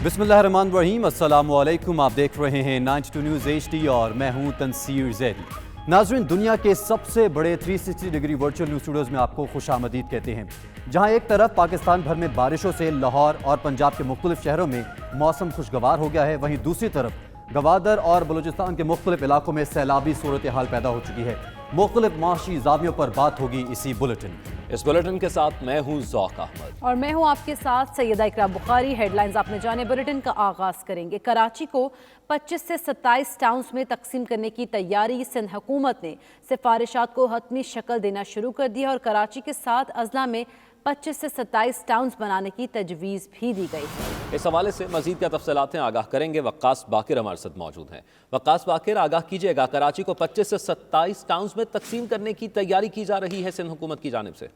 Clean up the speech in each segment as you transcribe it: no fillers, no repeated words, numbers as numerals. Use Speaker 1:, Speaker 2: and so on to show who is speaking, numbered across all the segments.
Speaker 1: बिस्मिल्लाहिर्रहमानिर्रहीम, अस्सलाम वालेकुम। आप देख रहे हैं 92 न्यूज़ HD और मैं हूं तनसीर ज़ैदी। नाज़रीन, दुनिया के सबसे बड़े 360 डिग्री वर्चुअल न्यूज़ स्टूडियोज़ में आपको खुशामदीद कहते हैं। जहां एक तरफ पाकिस्तान भर में बारिशों से लाहौर और पंजाब के मुख्तलिफ शहरों में मौसम खुशगवार हो गया है, वहीं दूसरी तरफ गवादर और बलूचिस्तान के मुख्तलिफ इलाकों में सैलाबी सूरत हाल पैदा हो चुकी है। मुख्तलिफ माशी ज़ावियों पर बात होगी इसी बुलेटिन।
Speaker 2: इस बुलेटिन के साथ मैं हूँ ज़ौक अहमद
Speaker 3: और मैं हूँ आपके साथ सैयदा इकरा बुखारी। हेडलाइंस आपने जाने, बुलेटिन का आगाज़ करेंगे। कराची को 25 से 27 टाउन्स में तकसीम करने की तैयारी। सिंध हुकूमत ने सिफारिशात को हतमी शक्ल देना शुरू कर दिया और कराची के साथ अजला में 25 से 27 टाउन्स बनाने की तजवीज़ भी दी गई है।
Speaker 2: इस हवाले से मज़ीद क्या तफसीलातें आगाह करेंगे वक्कास बाकिर हमारे साथ मौजूद हैं। वक्कास बाकिर, आगाह कीजिएगा, कराची को 25 से 27 टाउन्स में तकसीम करने की तैयारी की जा रही है सिंध हुकूमत की जानिब से।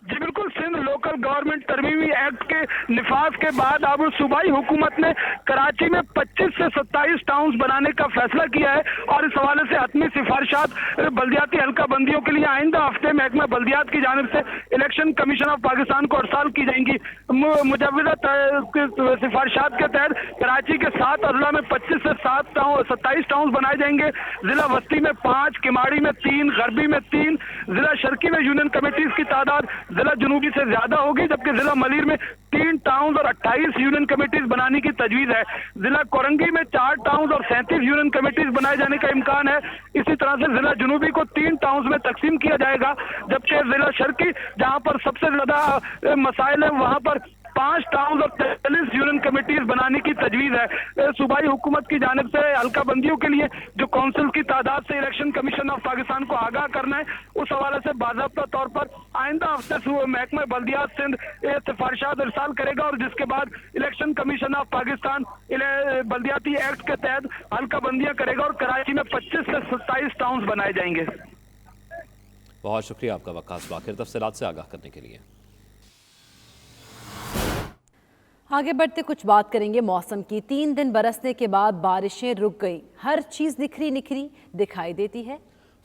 Speaker 4: जी बिल्कुल, सिंध लोकल गवर्नमेंट तरमीमी एक्ट के निफाज के बाद अब सूबाई हुकूमत ने कराची में 25 से 27 टाउन्स बनाने का फैसला किया है और इस हवाले से हतमी सिफारिशात बल्दियाती हल्का बंदियों के लिए आइंदा हफ्ते महकमा बल्दियात की जानिब से इलेक्शन कमीशन ऑफ पाकिस्तान को अरसाल की जाएंगी। मुजव्वज़ा सिफारिशात के तहत कराची के 7 अजला में 25 से 27 टाउन्स बनाए जाएंगे। जिला वस्ती में 5, किमाड़ी में 3, गरबी में 3, जिला शर्की में यूनियन कमेटीज की तादाद जिला जुनूबी से ज्यादा होगी, जबकि जिला मलीर में 3 टाउन्स और 28 यूनियन कमेटीज बनाने की तजवीज है। जिला कोरंगी में 4 टाउन्स और 37 यूनियन कमेटीज बनाए जाने का इम्कान है। इसी तरह से जिला जुनूबी को 3 टाउन्स में तकसीम किया जाएगा, जबकि जिला शर्की जहां पर सबसे ज्यादा मसाइल है वहां पर 5 टाउन और 43 यूनियन कमेटीज बनाने की तजवीज है। सूबाई हुकूमत की जानिब से हल्का बंदियों के लिए जो काउंसिल की तादाद से इलेक्शन कमीशन ऑफ पाकिस्तान को आगाह करना है, उस हवाले से बाज़ाब्ता तौर पर आइंदा हफ्ते महकमा बल्दियात सिंध सिफारिशात इरसाल करेगा और जिसके बाद इलेक्शन कमीशन ऑफ पाकिस्तान बल्दियाती एक्ट के तहत हल्का बंदियां करेगा और कराची में 25 से 27 टाउन बनाए जाएंगे।
Speaker 2: बहुत शुक्रिया आपका वक्कास बाकिर, तफसीलात से आगाह करने के लिए।
Speaker 3: आगे बढ़ते कुछ बात करेंगे मौसम की। 3 दिन बरसने के बाद बारिशें रुक गई, हर चीज़ निखरी निखरी दिखाई देती है।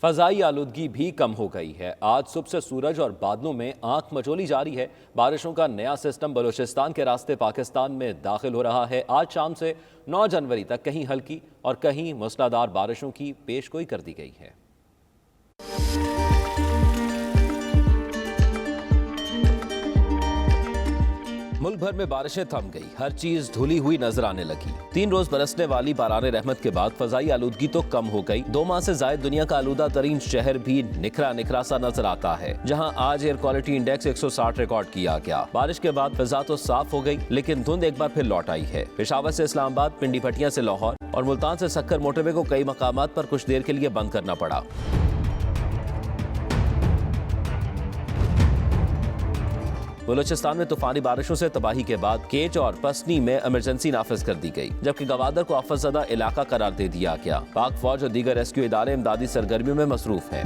Speaker 2: फ़ज़ाई आलूदगी भी कम हो गई है। आज सुबह से सूरज और बादलों में आंख मचोली जारी है। बारिशों का नया सिस्टम बलूचिस्तान के रास्ते पाकिस्तान में दाखिल हो रहा है। आज शाम से 9 जनवरी तक कहीं हल्की और कहीं मूसलाधार बारिशों की पेशगोई कर दी गई है। मुल्क भर में बारिशें थम गई, हर चीज धुली हुई नजर आने लगी। 3 रोज बरसने वाली बाराने रहमत के बाद फजाई आलूदगी तो कम हो गई। 2 माह से जायद दुनिया का आलूदा तरीन शहर भी निखरा निखरा सा नजर आता है, जहां आज एयर क्वालिटी इंडेक्स 160 रिकॉर्ड किया गया। बारिश के बाद फिजा तो साफ हो गई, लेकिन धुंध एक बार फिर लौट आई है। पेशावर से इस्लामाबाद, पिंडी पटिया से लाहौर और मुल्तान से सक्कर मोटरवे को कई मकामात पर कुछ देर के लिए बंद करना पड़ा। बलूचिस्तान में तूफानी बारिशों से तबाही के बाद केच और पसनी में इमरजेंसी नाफिज कर दी गई, जबकि गवादर को आफतज़दा इलाका करार दे दिया गया। पाक फौज और दीगर रेस्क्यू इदारे इमदादी सरगर्मियों में मसरूफ हैं।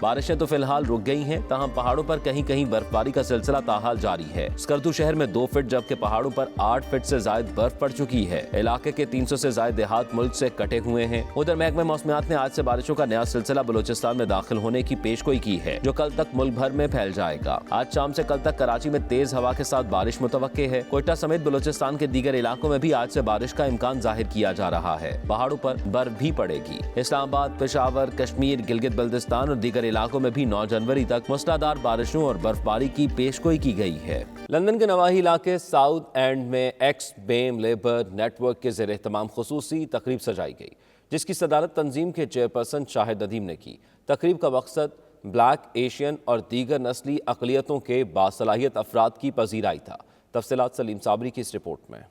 Speaker 2: बारिशें तो फिलहाल रुक गई हैं, ताहम पहाड़ों पर कहीं कहीं बर्फबारी का सिलसिला ताहाल जारी है। स्कर्दू शहर में 2 फीट जबकि पहाड़ों पर 8 फीट से जायद बर्फ पड़ चुकी है। इलाके के 300 से जायद देहात मुल्क से कटे हुए हैं। उधर महकमे मौसमियात ने आज से बारिशों का नया सिलसिला बलूचिस्तान में दाखिल होने की पेशगोई की है, जो कल तक मुल्क भर में फैल जाएगा। आज शाम से कल तक कराची में तेज हवा के साथ बारिश मुतवक्के है। कोयटा समेत बलूचिस्तान के दीगर इलाकों में भी आज से बारिश का इम्कान जाहिर किया जा रहा है। पहाड़ों पर बर्फ भी पड़ेगी। इस्लामाबाद, पेशावर, कश्मीर, गिलगित बल्तिस्तान और दीगर इलाकों में भी 9 जनवरी तक मूसलाधार बारिशों और बर्फबारी की पेशगोई की गई है। लंदन के नवाही इलाके साउथ एंड में एक्स बेम लेबर नेटवर्क के ज़ेर एहतमाम खुसूसी तकरीब सजाई गई, जिसकी सदारत तंजीम के चेयरपर्सन शाहिद अदीम ने की। तकरीब का मकसद ब्लैक, एशियन और दीगर नस्ली अक़लियतों के बासलाहियत अफराद की पजीराई था। तफसीलात सलीम साबरी की इस रिपोर्ट में।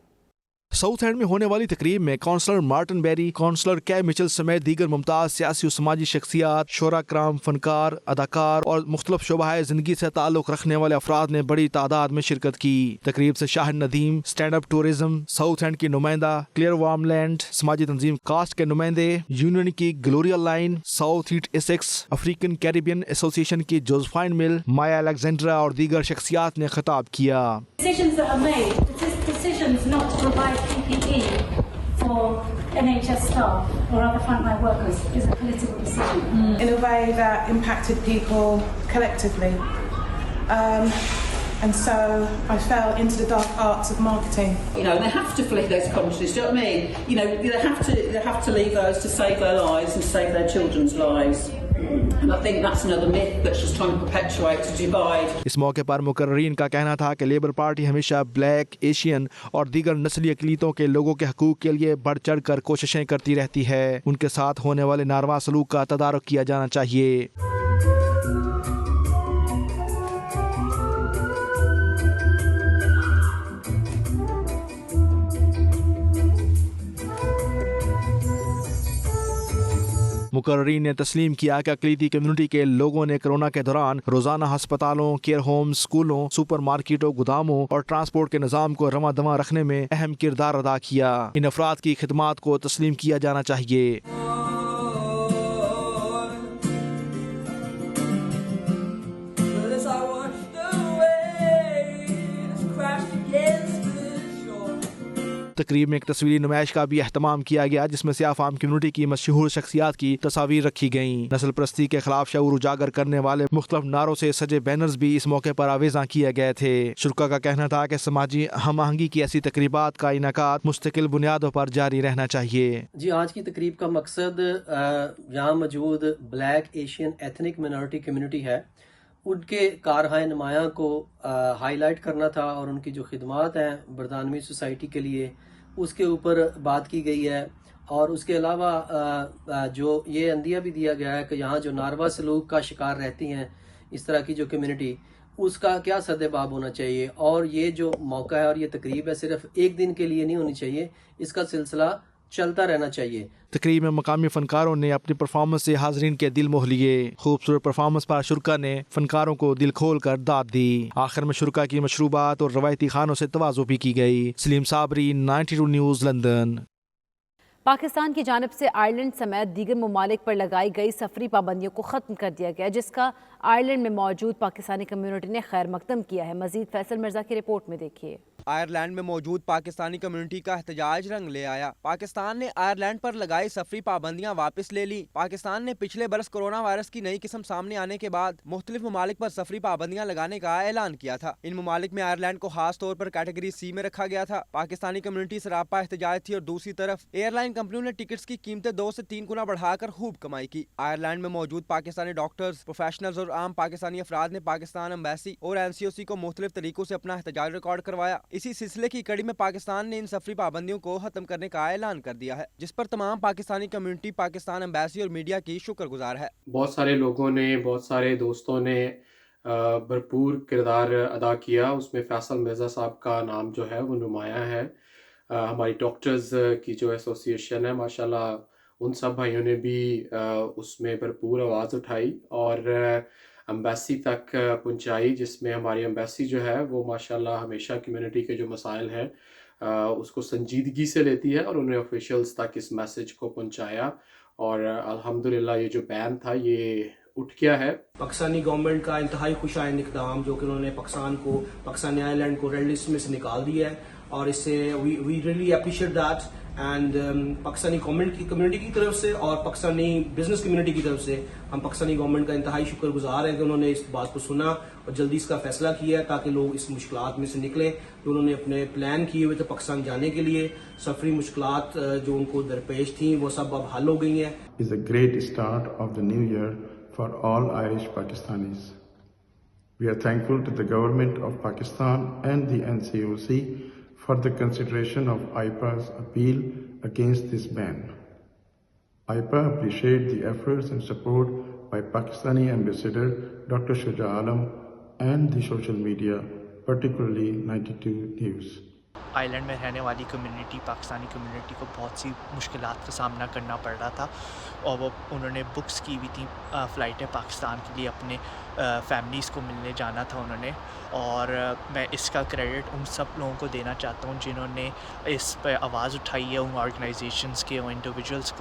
Speaker 5: साउथ एंड में होने वाली तकरीब में काउंसलर मार्टिन बेरी, काउंसलर कै मिचल समेत दीगर मुमताज सियासी और समाजी शख्सियात, शोरा कराम, फनकार, अदाकार और मुख्तलिफ शोबाए जिंदगी से ताल्लुक रखने वाले अफराद ने बड़ी तादाद में शिरकत की। तकरीब से Shahid Nadeem, stand up tourism, south and की नुमाइंदा क्लियर वार्मलैंड, समाजी तंजीम कास्ट के नुमाइंदे, यूनियन की Gloria line, south east Essex, African Caribbean association की जोसेफाइन मिल, माया अलेक्जेंड्रा और दीगर शख्सियात ने खिताब किया।
Speaker 6: Decisions that are made, decisions not to provide PPE for NHS staff or other frontline workers is a political decision.
Speaker 7: In a way that impacted people collectively. And so I fell into the dark arts of marketing.
Speaker 8: You know, and they have to flee those countries, do you know what I mean? You know, they have to leave those to save their lives and save their children's lives. And I think that's another myth that's just trying to perpetuate, to divide.
Speaker 5: इस मौके पर मुकर्रीन का कहना था कि labour party हमेशा black, Asian और दीगर नस्ली अक़लियतों के लोगों के हकूक़ के लिए बढ़ चढ़ कर कोशिशें करती रहती है। उनके साथ होने वाले नारवा सलूक का तदारुक किया जाना चाहिए। मुकर्रीन ने तस्लीम किया कि अक़लियती कम्युनिटी के लोगों ने कोरोना के दौरान रोज़ाना हस्पतालों, केयर होम्स, स्कूलों, सुपर मार्केटों, गोदामों और ट्रांसपोर्ट के निज़ाम को रवा दवा रखने में अहम किरदार अदा किया। इन अफराद की खिदमात को तस्लीम किया जाना चाहिए। तकरीब में एक तस्वीरी नुमाइश का भी एहतमाम किया गया जिसमें से आवाम कम्युनिटी की मशहूर शख्सियात की तस्वीर रखी गईं। नस्ल परस्ती के खिलाफ शऊर उजागर करने वाले मुख्तलिफ नारों से सजे बैनर्स भी इस मौके पर आवेज़ा किए गए थे। शुरका का कहना था कि समाजी हम आहंगी की ऐसी तकरीबात का इनेकाद मुस्तकिल बुनियादों पर जारी रहना चाहिए।
Speaker 9: जी, आज की तकरीब का मकसद यहाँ मौजूद black, Asian, ethnic minority community है, उनके कारहाय नुमायाँ को हाईलाइट करना था और उनकी जो खिदमात हैं बरतानवी सोसाइटी के लिए उसके ऊपर बात की गई है। और उसके अलावा जो ये अंदिया भी दिया गया है कि यहाँ जो नारवा सलूक का शिकार रहती हैं इस तरह की जो कम्युनिटी, उसका क्या सद्देबाब होना चाहिए। और ये जो मौका है और ये तकरीब है सिर्फ एक दिन के लिए नहीं होनी चाहिए, इसका सिलसिला चलता रहना चाहिए।
Speaker 5: तकरीब में मकामी फनकारों ने अपनी परफॉर्मेंस से हाजरीन के दिल मोह लिए। खूबसूरत परफॉर्मेंस पर शुरका ने फनकारों को दिल खोल कर दाद दी। आखिर में शुरका की मशरूबात और रवायती खानों से तवाज़ु भी की गई। Salim Sabri, 92 news, London.
Speaker 3: पाकिस्तान की जानिब से आयरलैंड समेत दीगर ममालिक पर लगाई गई सफरी पाबंदियों को ख़त्म कर दिया गया, जिसका आयरलैंड में मौजूद पाकिस्तानी कम्युनिटी ने खैर मकदम किया है। मजीद फैसल मिर्जा की रिपोर्ट में देखिए।
Speaker 10: आयरलैंड में मौजूद पाकिस्तानी कम्युनिटी का एहतजाज रंग ले आया। पाकिस्तान ने आयरलैंड पर लगाई सफरी पाबंदियां वापस ले ली। पाकिस्तान ने पिछले बरस कोरोना वायरस की नई किस्म सामने आने के बाद मुख्तलिफ ममालिक पर सफरी पाबंदियां लगाने का ऐलान किया था। इन ममालिक में आयरलैंड को खास तौर पर कैटेगरी सी में रखा गया था। पाकिस्तानी कम्युनिटी सरापा एहतजाज थी और दूसरी तरफ एयरलाइन कंपनियों ने टिकट्स की कीमतें 2 से 3 गुना बढ़ाकर खूब कमाई की। आयरलैंड में मौजूद पाकिस्तानी डॉक्टर्स, प्रोफेशनल्स और आम पाकिस्तानी अफराद ने पाकिस्तान एम्बेसी और NCOC को मुख्तलिफ तरीकों से अपना एहतजाज रिकॉर्ड करवाया। इसी सिलसिले की कड़ी में पाकिस्तान ने इन सफरी पाबंदियों को खत्म करने का ऐलान कर दिया है, जिस पर तमाम पाकिस्तानी कम्युनिटी, पाकिस्तान एम्बेसी और मीडिया की शुक्रगुजार है।
Speaker 11: बहुत सारे लोगों ने, बहुत सारे दोस्तों ने भरपूर किरदार अदा किया। उसमें फैसल मिर्ज़ा साहब का नाम जो है वो नुमाया है। हमारी डॉक्टर्स की जो एसोसिएशन है माशाल्लाह उन सब भाइयों ने भी उसमें भरपूर आवाज़ उठाई और एम्बेसी तक पहुंचाई, जिसमें हमारी एम्बेसी जो है वो माशाल्लाह हमेशा कम्युनिटी के जो मसाइल हैं उसको संजीदगी से लेती है और उन्हें ऑफिशियल्स तक इस मैसेज को पहुंचाया और अल्हम्दुलिल्लाह ये जो बैन था ये उठ गया है।
Speaker 12: पाकिस्तानी गवर्नमेंट का इंतहाई खुशाइंद इक़दाम जो कि उन्होंने पाकिस्तानी आइलैंड को रेड लिस्ट में से निकाल दिया है और इससे we really appreciate that. And Pakistani government की कम्युनिटी की तरफ से और पाकिस्तानी बिजनेस कम्युनिटी की तरफ से हम पाकिस्तानी गवर्नमेंट का इंतहाई शुक्रगुजार हैं कि उन्होंने इस बात को सुना और जल्दी इसका फैसला किया है ताकि लोग इस मुश्किलात में से निकलें। तो उन्होंने अपने प्लान किए हुए थे पाकिस्तान जाने के लिए, सफरी मुश्किलात जो उनको दरपेश थी वो सब अब हल हो गई हैं।
Speaker 13: Is a great start of the new year for all Irish Pakistanis. We are thankful to the government of Pakistan and the NCOC for the consideration of IPA's appeal against this ban. IPA appreciates the efforts and support by Pakistani Ambassador Dr. Shuja Alam and the social media, particularly 92 News.
Speaker 14: Island में रहने वाली community, Pakistani community को बहुत सी मुश्किलात का सामना करना पड़ रहा था और वो उन्होंने बुक्स की हुई थी फ़्लाइटें पाकिस्तान के लिए, अपने फैमिलीज़ को मिलने जाना था उन्होंने। और मैं इसका क्रेडिट उन सब लोगों को देना चाहता हूँ जिन्होंने इस पर आवाज़ उठाई है, उन ऑर्गेनाइजेशंस के और इंडिविजुअल्स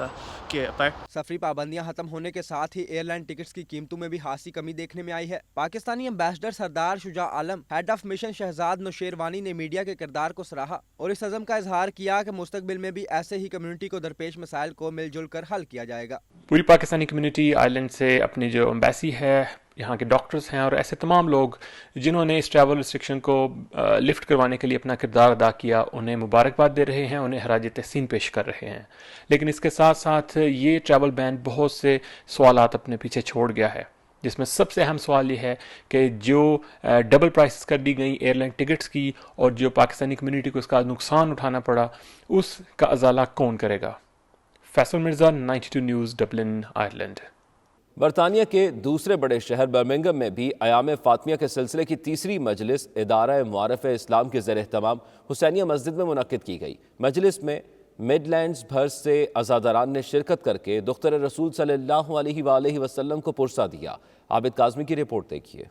Speaker 14: के पर।
Speaker 10: सफरी पाबंदियां खत्म होने के साथ ही एयरलाइन टिकट्स की कीमतों में भी खासी कमी देखने में आई है। Pakistani ambassador Sardar Shuja Alam, head of mission Shahzad Nausherwani ने मीडिया के किरदार को को सराहा और इस अज़म का इजहार किया कि मुस्तकबिल में भी ऐसे ही कम्युनिटी को दरपेश मसाइल को मिलजुल कर हल किया जाएगा।
Speaker 15: पूरी पाकिस्तानी कम्युनिटी आइलैंड से अपनी जो एम्बेसी है, यहाँ के डॉक्टर्स हैं और ऐसे तमाम लोग जिन्होंने इस ट्रैवल रिस्ट्रिक्शन को लिफ्ट करवाने के लिए अपना किरदार अदा किया, उन्हें मुबारकबाद दे रहे हैं, उन्हें खराज तहसीन पेश कर रहे हैं। लेकिन इसके साथ साथ ये ट्रैवल बैन बहुत से सवालात अपने पीछे छोड़ गया है, जिसमें सबसे अहम सवाल ये है कि जो डबल प्राइसेस कर दी गई एयरलाइन टिकट्स की और जो पाकिस्तानी कम्युनिटी को इसका नुकसान उठाना पड़ा, उसका अजाला कौन करेगा। Faisal Mirza, 92 news, Dublin, Ireland.
Speaker 2: बरतानिया के दूसरे बड़े शहर बर्मिंघम में भी अयाम फातिमिया के सिलसिले की तीसरी मजलिस इदारा मुआरफ़ इस्लाम के ज़ेर एहतमाम हुसैनिया मस्जिद में मुनक्किद की गई। मजलिस में मिडलैंड्स भर से अज़ादारान ने शिरकत करके दुख्तर रसूल सल्लल्लाहु अलैहि वसल्लम को पुरसा दिया। आबिद काज़मी की रिपोर्ट देखिए।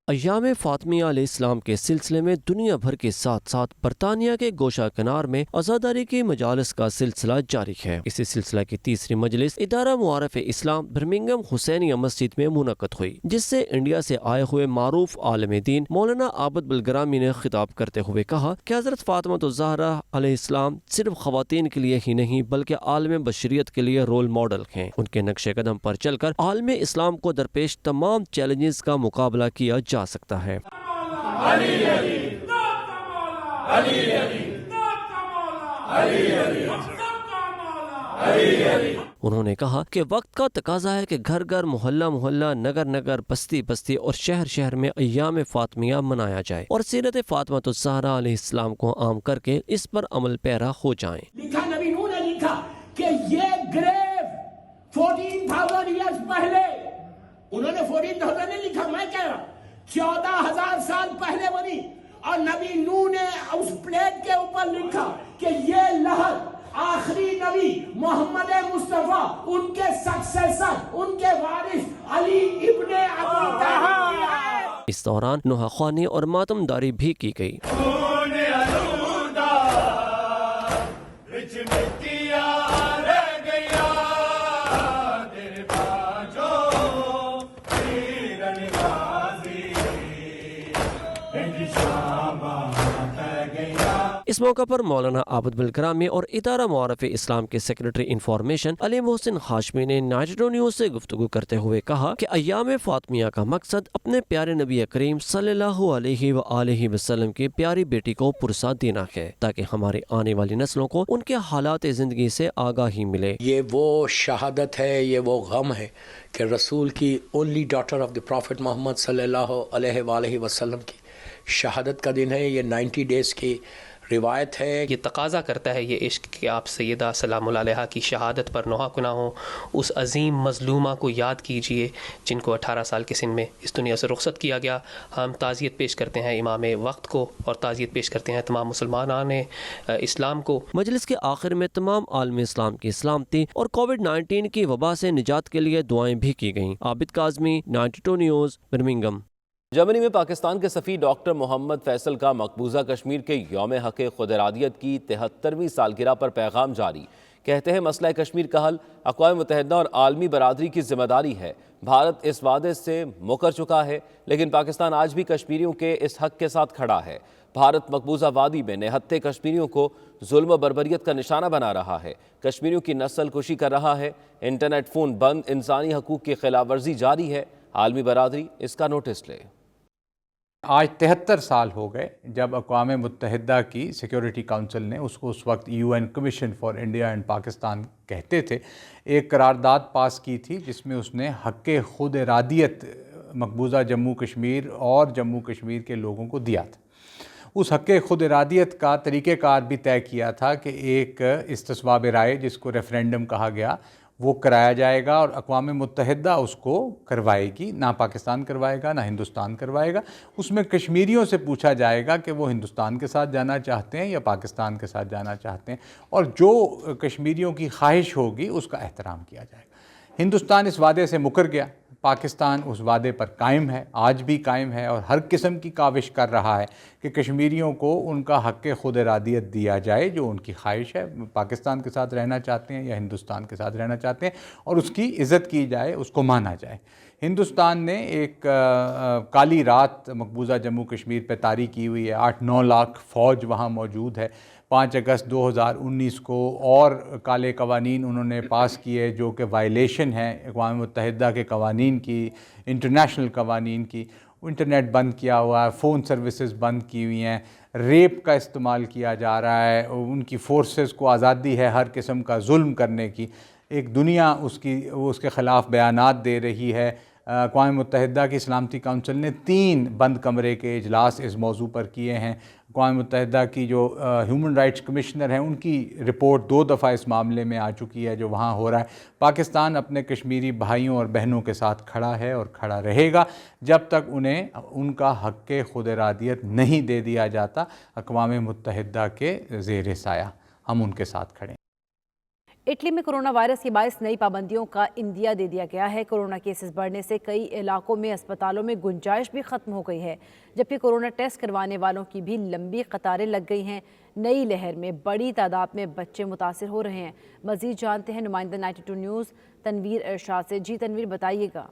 Speaker 16: अय्याम फातिमिया अलैहिस्सलाम के सिलसिले में दुनिया भर के साथ साथ बरतानिया के गोशा कनार में अज़ादारी की मजालिस का सिलसिला जारी है। इसी सिलसिला की तीसरी मजलिस इदारा मुआरफ़ इस्लाम बर्मिंघम हुसैनिया मस्जिद में मुनक्किद हुई, जिससे इंडिया से आए हुए मारूफ आलिम दीन मौलाना आबद बिलग्रामी ने खिताब करते हुए कहा कि हज़रत फातिमा ज़हरा अलैहिस्सलाम सिर्फ ख़वातीन के लिए ही नहीं बल्कि आलम बशरियत के लिए रोल मॉडल हैं। उनके नक्शे कदम पर चलकर आलम इस्लाम को दरपेश तमाम चैलेंजेस का मुकाबला किया जा सकता है। उन्होंने कहा कि वक्त का तकाजा है कि घर घर, मोहल्ला मोहल्ला, नगर नगर, बस्ती बस्ती और शहर शहर में अय्याम फातिमिया मनाया जाए और सीरत फातिमा ज़हरा अलैहिस्सलाम को आम करके इस पर अमल पैरा हो जाएं।
Speaker 17: लिखा नबी नूह ने लिखा कि ये ग्रेव 14,000 ईयर्स पहले, उन्होंने 14,000 नहीं लिखा, मैं कह रहा 14,000 साल पहले बनी, और नबी नूह ने उस प्लेट के ऊपर लिखा कि ये लहर आखिरी नबी मोहम्मद मुस्तफा, उनके सक्सेसर, उनके वारिस अली इब्ने अबी तालिब।
Speaker 16: इस दौरान नुहा ख्वानी और मातमदारी भी की गई। इस मौका पर मौलाना आबद बिलग्रामी और इदारा मुआरफ़ इस्लाम के सेक्रेटरी इंफॉर्मेशन अली मोहसिन हाशमी ने 92 न्यूज़ से गुफ्तगू करते हुए कहा कि अय्याम फातिमिया का मकसद अपने प्यारे नबी करीम सल्लल्लाहु अलैहि वसल्लम की प्यारी बेटी को पुरसा देना है, ताकि हमारी आने वाली नस्लों को उनके हालात ज़िंदगी से आगाही मिले।
Speaker 18: ये वो शहादत है, ये वो गम है कि रसूल की only daughter of the prophet Muhammad सल्लल्लाहु अलैहि वसल्लम की शहादत का दिन है। ये 90 डेज़ की रिवायत है।
Speaker 19: ये तकाजा करता है ये इश्क कि आप सैयदा सलामुल अलैहा की शहादत पर नोहा कुना हो, उस अजीम मजलूमा को याद कीजिए जिनको 18 साल के सिन में इस दुनिया से रुखसत किया गया। हम ताज़ियत पेश करते हैं इमाम वक्त को और ताज़ियत पेश करते हैं तमाम मुसलमानान इस्लाम को।
Speaker 16: मजलिस के आखिर में तमाम आलम इस्लाम की सलामती और कोविड-19 की वबा से निजात के लिए दुआएं भी की गईं। Abid Kazmi, 92 news, Birmingham.
Speaker 2: Germany में पाकिस्तान के सफ़ी डॉक्टर मोहम्मद फैसल का मकबूजा कश्मीर के यौम हक़ खुद-इरादियत की 73वीं सालगिरह पर पैगाम जारी। कहते हैं मसला कश्मीर का हल अक़वाम मुत्तहिदा और आलमी बरादरी की जिम्मेदारी है। भारत इस वादे से मुकर चुका है, लेकिन पाकिस्तान आज भी कश्मीरियों के इस हक़ के साथ खड़ा है। भारत मकबूजा वादी में निहत्थे कश्मीरियों को जुल्म बर्बरियत का निशाना बना रहा है, कश्मीरियों की नस्ल कुशी कर रहा है, इंटरनेट फ़ोन बंद, इंसानी हकूक़ की खिलाफ वर्जी जारी है। आलमी बरादरी इसका नोटिस ले।
Speaker 20: आज 73 साल हो गए जब अक़वाम मुत्तहिदा की सिक्योरिटी काउंसिल ने, उसको उस वक्त UN commission for India and Pakistan कहते थे, एक करारदाद पास की थी जिसमें उसने हक़ खुद इरादियत मकबूजा जम्मू कश्मीर और जम्मू कश्मीर के लोगों को दिया था। उस हक़ खुद इरादियत का तरीक़ेकार भी तय किया था कि एक इस्तिस्वाब राय, जिसको रेफरेंडम कहा गया, वो कराया जाएगा और अक़वाम मुत्तहिदा उसको करवाएगी। ना पाकिस्तान करवाएगा, ना हिंदुस्तान करवाएगा। उसमें कश्मीरियों से पूछा जाएगा कि वो हिंदुस्तान के साथ जाना चाहते हैं या पाकिस्तान के साथ जाना चाहते हैं, और जो कश्मीरियों की ख्वाहिश होगी उसका एहतराम किया जाएगा। हिंदुस्तान इस वादे से मुकर गया, पाकिस्तान उस वादे पर कायम है, आज भी कायम है और हर किस्म की काविश कर रहा है कि कश्मीरियों को उनका हक़ खुद इरादियत दिया जाए जो उनकी ख्वाहिश है, पाकिस्तान के साथ रहना चाहते हैं या हिंदुस्तान के साथ रहना चाहते हैं, और उसकी इज़्ज़त की जाए, उसको माना जाए। हिंदुस्तान ने एक काली रात मकबूजा जम्मू कश्मीर पे तारी की हुई है। 8-9 लाख फ़ौज वहाँ मौजूद है। 5 अगस्त 2019 को और काले कवानीन उन्होंने पास किए जो कि वायलेशन है अक़वाम मुत्तहिदा के कवानीन की, इंटरनेशनल कवानीन की। इंटरनेट बंद किया हुआ है, फ़ोन सर्विसेज बंद की हुई हैं, रेप का इस्तेमाल किया जा रहा है, उनकी फ़ोर्सेस को आज़ादी है हर किस्म का जुल्म करने की। एक दुनिया उसके ख़िलाफ़ बयानात दे रही है। अक़वाम मुत्तहिदा की सलामती काउंसिल ने 3 बंद कमरे के इजलास इस मौजू पर किए हैं। अक़वाम मुत्तहिदा की जो ह्यूमन राइट्स कमिश्नर हैं उनकी रिपोर्ट 2 दफ़ा इस मामले में आ चुकी है जो वहाँ हो रहा है। पाकिस्तान अपने कश्मीरी भाइयों और बहनों के साथ खड़ा है और खड़ा रहेगा जब तक उन्हें उनका हक़ खुद इरादियत नहीं दे दिया जाता। अक़वाम मुत्तहिदा के ज़ेर साया हम उनके साथ खड़े हैं।
Speaker 3: इटली में कोरोना वायरस के बायस नई पाबंदियों का इंदिया दे दिया गया है। कोरोना केसेस बढ़ने से कई इलाकों में अस्पतालों में गुंजाइश भी ख़त्म हो गई है, जबकि कोरोना टेस्ट करवाने वालों की भी लंबी कतारें लग गई हैं। नई लहर में बड़ी तादाद में बच्चे मुतासिर हो रहे हैं। मज़ीद जानते हैं नुमाइंदा 92 न्यूज़ तनवीर इरशाद से। जी तनवीर, बताइएगा।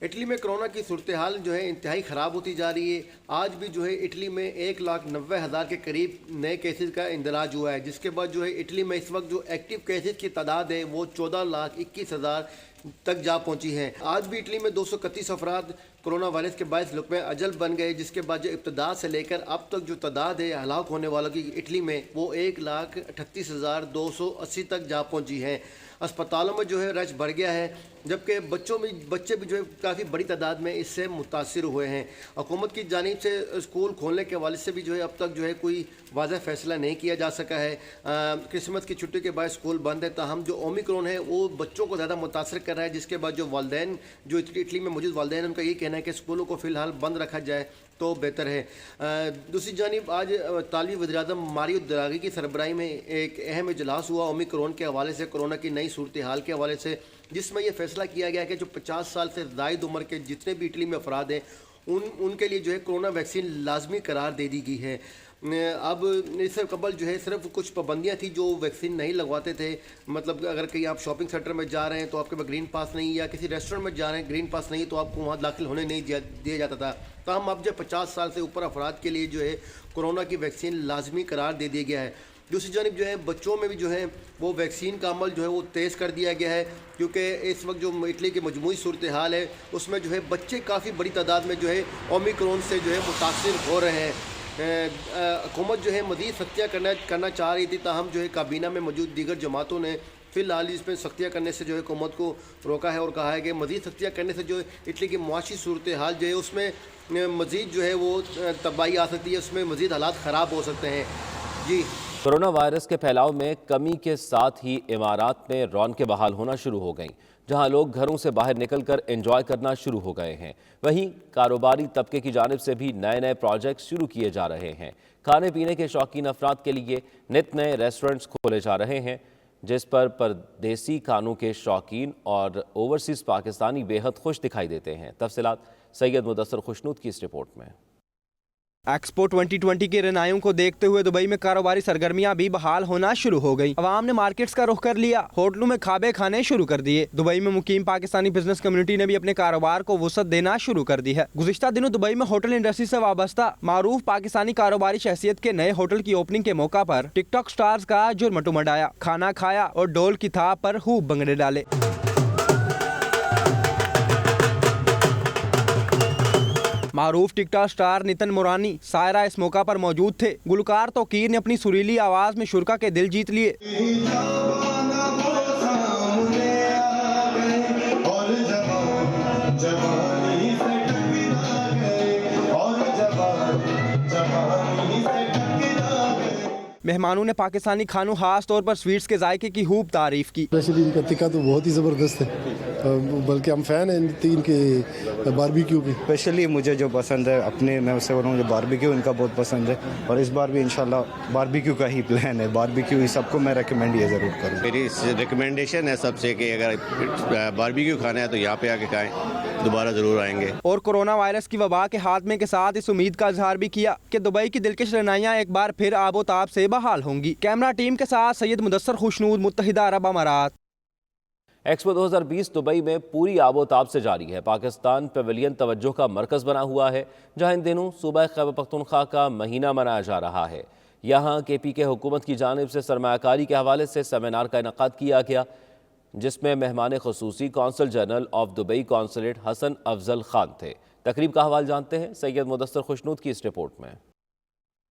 Speaker 21: इटली में कोरोना की सूरत हाल जो है इंतहाई ख़राब होती जा रही है। आज भी जो है इटली में 1,90,000 के करीब नए केसेस का इंदराज हुआ है, जिसके बाद जो है इटली में इस वक्त जो एक्टिव केसेस की तादाद है वो 14,21,000 तक जा पहुंची है। आज भी इटली में 231 अफराद कोरोना वायरस के बायस लुक़्मे अजल बन गए, जिसके बाद जो इब्तदा से लेकर अब तक जो तादाद है हलाक होने वालों की इटली में वो 1,38,280 तक जा पहुंची है। अस्पतालों में जो है रश बढ़ गया है, जबकि बच्चे भी जो है काफ़ी बड़ी तादाद में इससे मुतासिर हुए हैं। हुकूमत की जानिब से स्कूल खोलने के हवाले से भी जो है अब तक जो है कोई वाज़ेह फ़ैसला नहीं किया जा सका है। क्रिसमस की छुट्टी के बाद स्कूल बंद है, ताहम जो ओमिक्रॉन है वो बच्चों को ज़्यादा मुतासर कर रहा है, जिसके बाद जो वालदैन जो इटली में मौजूद वालदैन उनका ये कहना है कि स्कूलों को फ़िलहाल बंद रखा जाए तो बेहतर है। दूसरी जानिब आज तालिबी वज़ीर-ए-आज़म मारियो द्रागी की सरबराही में एक अहम इजलास हुआ ओमिक्रॉन के हवाले से, कोरोना की नई सूरत हाल के हवाले से, जिसमें यह फैसला किया गया कि जो 50 साल से ज़ायद उम्र के जितने भी इटली में अफराद हैं उनके लिए जो है कोरोना वैक्सीन लाजमी करार दे दी गई है। अब इससे कबल जो है सिर्फ कुछ पाबंदियां थी जो वैक्सीन नहीं लगवाते थे, मतलब अगर कहीं आप शॉपिंग सेंटर में जा रहे हैं तो आपके पास ग्रीन पास नहीं, या किसी रेस्टोरेंट में जा रहे हैं ग्रीन पास नहीं तो आपको वहाँ दाखिल होने नहीं दिया जाता था। तो हम अब जो 50 साल से ऊपर अफराद के लिए जो है कोरोना की वैक्सीन लाजमी करार दे दिया गया है। दूसरी जानिब जो है बच्चों में भी जो है वो वैक्सीन का अमल जो है वो तेज़ कर दिया गया है, क्योंकि इस वक्त जो इटली की मजमूई सूरत हाल है उसमें जो है बच्चे काफ़ी बड़ी तादाद में जो है ओमिक्रॉन से जो है मुतासिर हो रहे हैं। हुकूमत जो है मज़ीद सख्तियाँ करना चाह रही थी, ताहम जो है काबीना में मौजूद दीगर जमातों ने फ़िलहाल इसमें सख्तियाँ करने से जो है हुकूमत को रोका है और कहा है कि मज़ीद सख्तियाँ करने से जो इटली की मुआशी सूरत हाल जो है उसमें मज़ीद जो है वो तबाही आ सकती है, उसमें मज़ीद हालात ख़राब हो सकते हैं। जी,
Speaker 2: कोरोना वायरस के फैलाव में कमी के साथ ही इमारात में रौनकें बहाल होना शुरू हो गईं, जहां लोग घरों से बाहर निकलकर एंजॉय करना शुरू हो गए हैं। वहीं कारोबारी तबके की जानिब से भी नए नए प्रोजेक्ट शुरू किए जा रहे हैं। खाने पीने के शौकीन अफराद के लिए नित नए रेस्टोरेंट्स खोले जा रहे हैं, जिस पर परदेसी खानों के शौकीन और ओवरसीज़ पाकिस्तानी बेहद खुश दिखाई देते हैं। तफसीलात सैयद मुदस्सर खुशनूद की इस रिपोर्ट में।
Speaker 10: एक्सपो 2020 के रनायों को देखते हुए दुबई में कारोबारी सरगर्मियां भी बहाल होना शुरू हो गई। अवाम ने मार्केट्स का रुख कर लिया, होटलों में खाबे खाने शुरू कर दिए। दुबई में मुकीम पाकिस्तानी बिजनेस कम्युनिटी ने भी अपने कारोबार को वसअत देना शुरू कर दी है। गुज़िश्ता दिनों दुबई में होटल इंडस्ट्री से वाबस्ता मारूफ पाकिस्तानी कारोबारी शख्सियत के नए होटल की ओपनिंग के मौका पर टिकटॉक स्टार्स का जुर्म मचाया, खाना खाया और डोल की थाप पर खूब भंगड़े डाले। मारूफ टिकटॉक स्टार नितिन मुरानी सायरा इस मौका पर मौजूद थे। गुलकार तोकीर ने अपनी सुरीली आवाज में शुरका के दिल जीत लिए। मेहमानों ने पाकिस्तानी खानों खास तौर पर स्वीट्स के जायके की खूब तारीफ की।
Speaker 22: इनका टिक्का तो बहुत ही जबरदस्त है।
Speaker 1: बल्कि हम फ़ैन हैं इन तीन के बारबेक्यू की।
Speaker 22: स्पेशली मुझे जो पसंद है अपने, मैं उससे बोलूँ, मुझे बारबेक्यू इनका बहुत पसंद है और इस बार भी इंशाल्लाह बारबेक्यू का ही प्लान है। बारबेक्यू ही सबको मैं रेकमेंड ये ज़रूर करूँ।
Speaker 23: मेरी रिकमेंडेशन है सबसे कि अगर बारबेक्यू खाना है तो यहाँ पे आके खाएं, दोबारा ज़रूर आएंगे।
Speaker 10: और कोरोना वायरस की वबा के खात्मे के साथ इस उम्मीद का इजहार भी किया कि दुबई की दिलकश रनाइयाँ एक बार फिर आबोताब से बहाल होंगी। कैमरा टीम के साथ सैयद मुदस्सर खुशनूद, मुत्तहिदा अरब अमारात।
Speaker 2: एक्सपो 2020 दुबई में पूरी आबोताब से जारी है। पाकिस्तान पवेलियन तवज्जो का मरकज़ बना हुआ है, जहां इन दिनों सूबा खैबर पख्तूनख्वा का महीना मनाया जा रहा है। यहाँ KPK हुकूमत की जानिब से सरमायाकारी के हवाले से सेमिनार का इनेकाद किया गया, जिसमें मेहमान खुसूसी consul general of Dubai consulate Hasan Afzal Khan थे। तकरीब का हवाला जानते हैं सैयद मुदस्सर खुशनूद की इस रिपोर्ट में।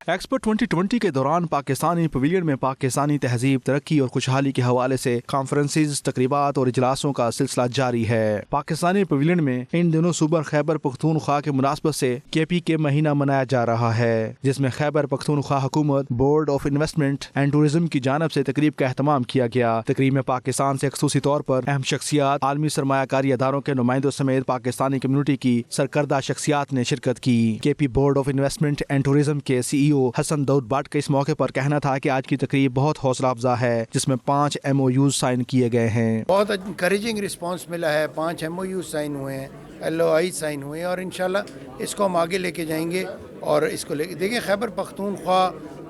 Speaker 5: एक्सपो 2020 के दौरान पाकिस्तानी पवेलियन में पाकिस्तानी तहजीब, तरक्की और खुशहाली के हवाले से कॉन्फ्रेंसेस, तकरीबात और इजलासों का सिलसिला जारी है। पाकिस्तानी पवेलियन में इन दिनों सूबा खैबर पख्तूनख्वा के मुनासबत से KPK महीना मनाया जा रहा है, जिसमें खैबर पख्तूनख्वा हुकूमत, board of investment and tourism की जानब से तकरीब का एहतमाम किया गया। तकरीब में पाकिस्तान से खसूसी तौर पर अहम शख्सियात, आलमी सरमायाकारी अदारों के नुमाइंदों समेत पाकिस्तानी कम्यूनिटी की सरकर्दा शख्सियात ने शिरकत की। KP board of investment and tourism के CEO हसन दाऊद बाट का इस मौके पर कहना था कि आज की तकरीब बहुत हौसला अफजा है, जिसमें 5 MOUs साइन किए गए हैं।
Speaker 24: बहुत इंकरेजिंग रिस्पांस मिला है, 5 MOUs साइन हुए हैं, LOI साइन हुए हैं और इंशाल्लाह इसको हम आगे लेके जाएंगे। और इसको लेके देखिए, खैबर पख्तूनख्वा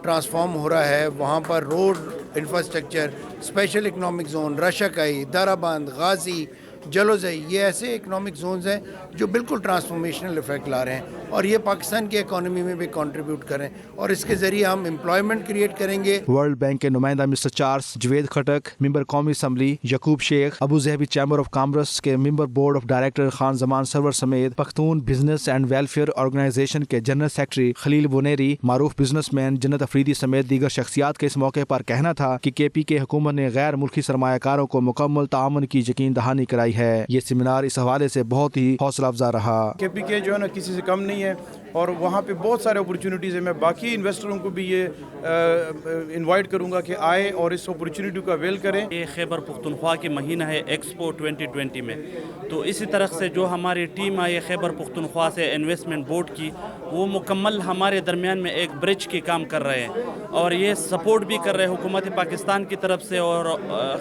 Speaker 24: ट्रांसफॉर्म हो रहा है, वहाँ पर road infrastructure, special economic zone, Rashakai, Darband, Ghazi, Jalozai, ये ऐसे इकनॉमिक जोन्स हैं जो बिल्कुल ट्रांसफॉर्मेशनल इफेक्ट ला रहे हैं और ये पाकिस्तान की इकोनॉमी में भी कंट्रीब्यूट करें और इसके ज़रिए हम एम्प्लॉयमेंट क्रिएट करेंगे।
Speaker 5: वर्ल्ड बैंक के नुमाइंदा mister Charles Javed Khattak, member कौमी assembly Yaqub Sheikh, Abu Dhabi chamber of commerce के member board of director Khan Zaman Sarwar समेत Pakhtun business and welfare organisation के जनरल सेक्रेटरी खलील बुनेरी, मारूफ बिजनेसमैन जन्नत अफरीदी समेत दीगर शख्सियात के इस मौके पर कहना था कि KPK हुकूमत ने गैर मुल्की सरमायाकारों को मुकम्मल ताअमुन की यकीन दहानी कराई है। ये सेमिनार इस हवाले से बहुत ही हौसला अफजा रहा।
Speaker 25: KPK जो है ना किसी से कम नहीं है और वहाँ पे बहुत सारे अपॉर्चुनिटीज़ है। मैं बाकी इन्वेस्टरों को भी ये इनवाइट करूँगा कि आए और इस अपॉर्चुनिटी को अवेल करें।
Speaker 26: ये खैबर पख्तूनख्वा की महीना है एक्सपो 2020 में, तो इसी तरह से जो हमारी टीम आई है खैबर पख्तूनख्वा से इन्वेस्टमेंट बोर्ड की, वो मुकम्मल हमारे दरमियान में एक ब्रिज की काम कर रहे हैं और ये सपोर्ट भी कर रहे हैं हुकूमत पाकिस्तान की तरफ से और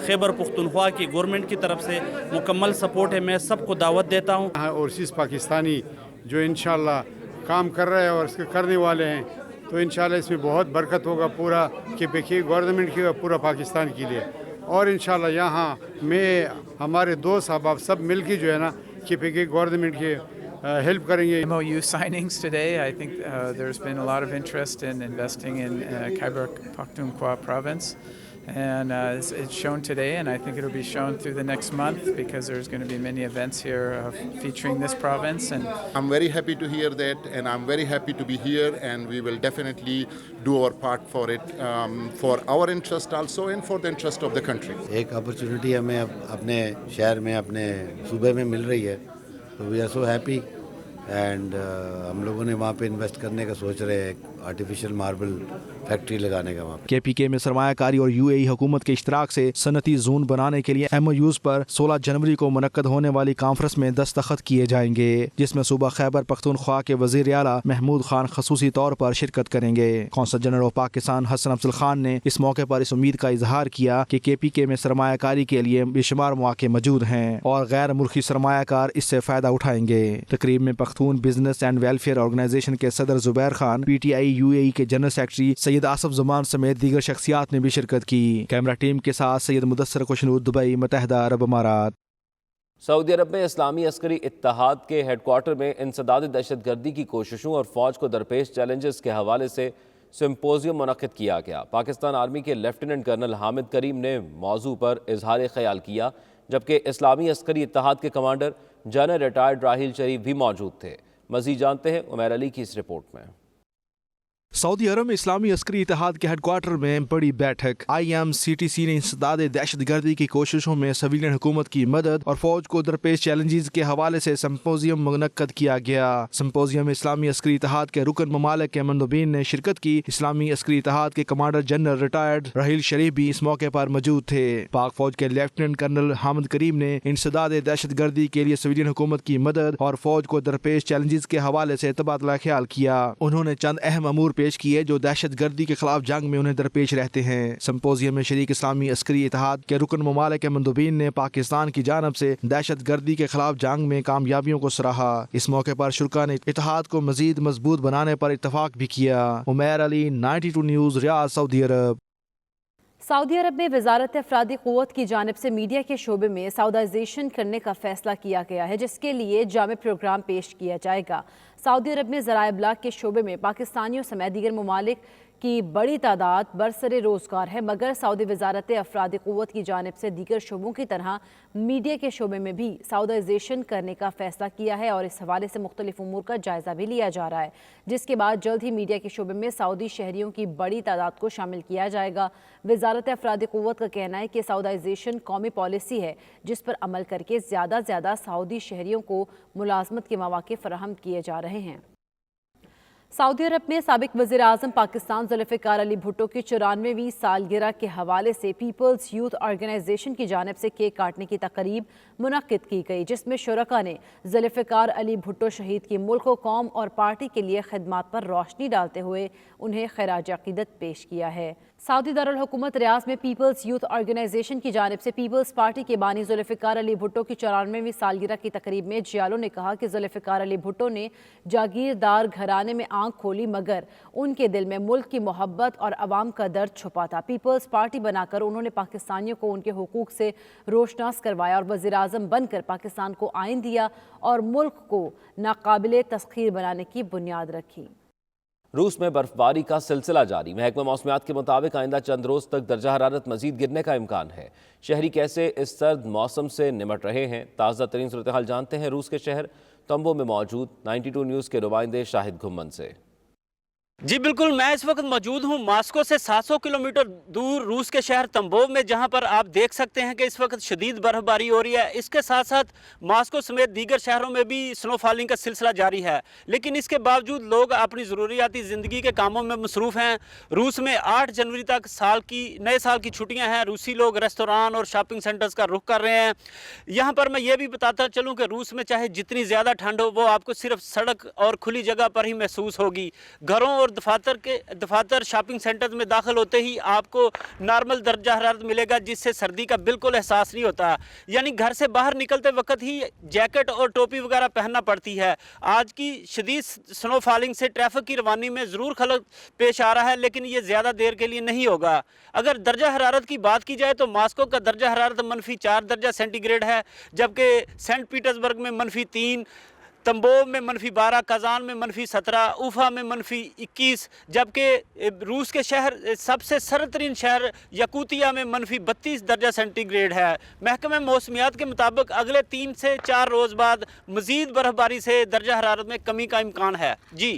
Speaker 26: खैबर पख्तूनख्वा की गवर्नमेंट की तरफ से मुकम्मल सपोर्ट है। मैं सबको दावत देता हूँ।
Speaker 27: ओवरसीज़ पाकिस्तानी जो इंशाल्लाह काम कर रहे हैं और इसके करने वाले हैं, तो इंशाल्लाह इसमें बहुत बरकत होगा पूरा KPK गवर्नमेंट की, पूरा पाकिस्तान के लिए। और इंशाल्लाह यहाँ में हमारे दोस्त अहबाब सब मिलके जो है ना KPK गवर्नमेंट के help करेंगे।
Speaker 28: MOU signings today. I think there's been a lot of interest in investing in Khyber Pakhtunkhwa province, and it's shown today, and I think it'll be shown through the next month because there's going to be many events here featuring this province. And
Speaker 29: I'm very happy to hear that, and I'm very happy to be here, and we will definitely do our part for it, for our interest also and for the interest of the country.
Speaker 30: एक opportunity हमें अपने शहर में, अपने सूबे में मिल रही है, तो we are so happy and हम लोगों ने वहाँ पे इन्वेस्ट करने का सोच रहे हैं, आर्टिफिशियल मार्बल फैक्ट्री लगाने का वहाँ पे।
Speaker 5: KPK में सरमायाकारी और UAE हुकूमत के इश्तराक से सनती जोन बनाने के लिए MOUs पर 16 जनवरी को मुनक्कद होने वाली कॉन्फ्रेंस में दस्तखत किए जाएंगे, जिसमें सूबा खैबर पख्तूनख्वा के वज़ीर आला महमूद खान खसूसी तौर पर शिरकत करेंगे। Consul general of Pakistan Hasan Afzal Khan ने इस मौके पर इस उम्मीद का इजहार किया कि KPK में सरमायाकारी के लिए बेशुमार मौके मौजूद हैं और गैर मुल्की सरमायाकार इससे फ़ायदा उठाएंगे। तकरीब में Pakhtun business and welfare organisation के सदर जुबैर खान, PTI UAE के जनरल सेक्रेटरी सैयद आसफ जमान समेत दीगर शख्सियात ने भी शिरकत की। कैमरा टीम के साथ सैयद मुदस्सर खुशनूद, दुबई, मुत्तहिदा अरब अमारात।
Speaker 2: सऊदी अरब में इस्लामी अस्करी इत्तेहाद के हेडक्वार्टर में इंसदाद दहशतगर्दी की कोशिशों और फ़ौज को दरपेश चैलेंजेस के हवाले से सिम्पोजियम मुनक्किद किया गया। पाकिस्तान आर्मी के लेफ्टिनेंट कर्नल हामिद करीम ने मौजू पर इजहार ख्याल किया, जबकि इस्लामी अस्करी इत्तेहाद के कमांडर जनरल रिटायर्ड राहिल शरीफ भी मौजूद थे। मज़ीद जानते हैं उमैर अली की इस रिपोर्ट में।
Speaker 5: सऊदी अरब में इस्लामी अस्करी इत्तेहाद के हेडक्वार्टर में बड़ी बैठक। IMCTC ने इंसदाद दहशत गर्दी की कोशिशों में सिविलियन हुकूमत की मदद और फौज को दरपेश चैलेंजेस के हवाले से सिम्पोजियम मुनक्कद किया गया। सिम्पोजियम में इस्लामी अस्करी इत्तेहाद के रुकन ममालिक के मंदुबीन ने शिरकत की। इस्लामी अस्करी इत्तेहाद के कमांडर जनरल रिटायर्ड राहिल शरीफ भी इस मौके पर मौजूद थे। पाक फौज के लेफ्टिनेंट कर्नल हामिद करीम ने इंसदाद दहशत गर्दी के लिए सिविलियन हुकूमत की मदद और फौज को दरपेश चैलेंजेस के हवाले से तबादला ख्याल किया। उन्होंने चंद अहम अमूर पेश किए जो दहशत गर्दी के खिलाफ जंग में उन्हें दरपेश रहते हैं। सिम्पोजियम में शरीक इस्लामी अस्करी इत्तेहाद के रुकन ममालिक के मंदुबीन ने पाकिस्तान की जानब से दहशत गर्दी के खिलाफ जंग में कामयाबियों को सराहा। इस मौके पर शुरा ने इत्तेहाद को मजीद मजबूत बनाने पर इत्तफाक भी किया। Umair Ali, 92 news, Riyadh, Saudi Arabia.
Speaker 3: Saudi Arabia में वजारत अफरादी क़ुव्वत की जानिब से मीडिया के शोबे में सऊदाइजेशन करने का फैसला किया गया है, जिसके लिए जामे प्रोग्राम पेश किया जाएगा। सऊदी अरब में ज़राए इब्लाग के शोबे में पाकिस्तानियों समेत दीगर ममालिक की बड़ी तादाद बरसरे रोज़गार है, मगर सऊदी वजारत अफरादी क़ुव्वत की जानिब से दीगर शोबों की तरह मीडिया के शोबे में भी सऊदाइजेशन करने का फैसला किया है और इस हवाले से मुख्तलिफ उमूर का जायज़ा भी लिया जा रहा है, जिसके बाद जल्द ही मीडिया के शोबे में सऊदी शहरियों की बड़ी तादाद को शामिल किया जाएगा। वजारत अफरादी क़ुव्वत का कहना है कि सऊदाइजेशन कौमी पॉलिसी है जिस पर अमल करके ज़्यादा से ज़्यादा सऊदी शहरियों को मुलाजमत के मौके फराहम किए जा रहे हैं। सऊदी अरब में साबिक वज़ीर आज़म पाकिस्तान ज़ुल्फ़िकार अली भुट्टो की 94वीं सालगिरह के हवाले से पीपल्स यूथ ऑर्गेनाइजेशन की जानिब से केक काटने की तकरीब मुनक्किद की गई, जिसमें शुरका ने ज़ुल्फ़िकार अली भुट्टो शहीद की मुल्क, कौम और पार्टी के लिए खिदमात पर रोशनी डालते हुए उन्हें खिराज अक़ीदत पेश किया है। सऊदी दारुल हुकूमत रियाद में पीपल्स यूथ ऑर्गेनाइजेशन की जानिब से पीपल्स पार्टी के बानी ज़ुल्फ़िकार अली भुट्टो की 94वीं सालगिरह की तकरीब में जियालो ने कहा कि ज़ुल्फ़िकार अली भुट्टो ने जागीरदार घराने में आंख खोली, मगर उनके दिल में मुल्क की मोहब्बत और अवाम का दर्द छुपा था। पीपल्स पार्टी बनाकर उन्होंने पाकिस्तानियों को उनके हुकूक से रोशनास करवाया और वज़ीर आज़म बनकर पाकिस्तान को आइन दिया और मुल्क को नाकाबिले तस्खीर बनाने की बुनियाद रखी।
Speaker 2: रूस में बर्फबारी का सिलसिला जारी। महकमा मौसमियात के मुताबिक आइंदा चंद रोज़ तक दर्जा हरारत मजीद गिरने का इम्कान है। शहरी कैसे इस सर्द मौसम से निमट रहे हैं, ताज़ा तरीन सूरत हाल जानते हैं रूस के शहर तंबो में मौजूद 92 न्यूज़ के नुमाइंदे शाहिद घुम्मन से।
Speaker 4: जी बिल्कुल, मैं इस वक्त मौजूद हूँ मॉस्को से 700 किलोमीटर दूर रूस के शहर तंबोव में, जहाँ पर आप देख सकते हैं कि इस वक्त शदीद बर्फबारी हो रही है। इसके साथ साथ मॉस्को समेत दीगर शहरों में भी स्नो फॉलिंग का सिलसिला जारी है, लेकिन इसके बावजूद लोग अपनी ज़रूरियाती ज़िंदगी के कामों में मसरूफ़ हैं। रूस में 8 जनवरी तक नए साल की छुट्टियाँ हैं। रूसी लोग रेस्तोरां और शॉपिंग सेंटर्स का रुख कर रहे हैं। यहाँ पर मैं ये भी बताता चलूँ कि रूस में चाहे जितनी ज़्यादा ठंड हो, वो आपको सिर्फ सड़क और खुली जगह पर ही महसूस होगी। घरों और दफातर शॉपिंग सेंटर्स में दाखिल होते ही आपको नॉर्मल दर्जा हरारत मिलेगा, जिससे सर्दी का बिल्कुल एहसास नहीं होता। यानी घर से बाहर निकलते वक्त ही जैकेट और टोपी वगैरह पहनना पड़ती है। आज की शदीद स्नो फॉलिंग से ट्रैफिक की रवानी में ज़रूर खलल पेश आ रहा है, लेकिन ये ज़्यादा देर के लिए नहीं होगा। अगर दर्जा हरारत की बात की जाए तो मॉस्को का दर्जा हरारत -4 दर्जा सेंटीग्रेड है, जबकि सेंट पीटर्सबर्ग में -3, तंबोव में -12, कजान में -17, उफा में -21, जबकि रूस के शहर सबसे सर्द तरीन शहर यकूतिया में -32 दर्जा सेंटीग्रेड है। महकमे मौसमियात के मुताबिक अगले 3 से 4 रोज़ बाद मज़ीद बर्फबारी से दर्जा हरारत में कमी का इम्कान है। जी।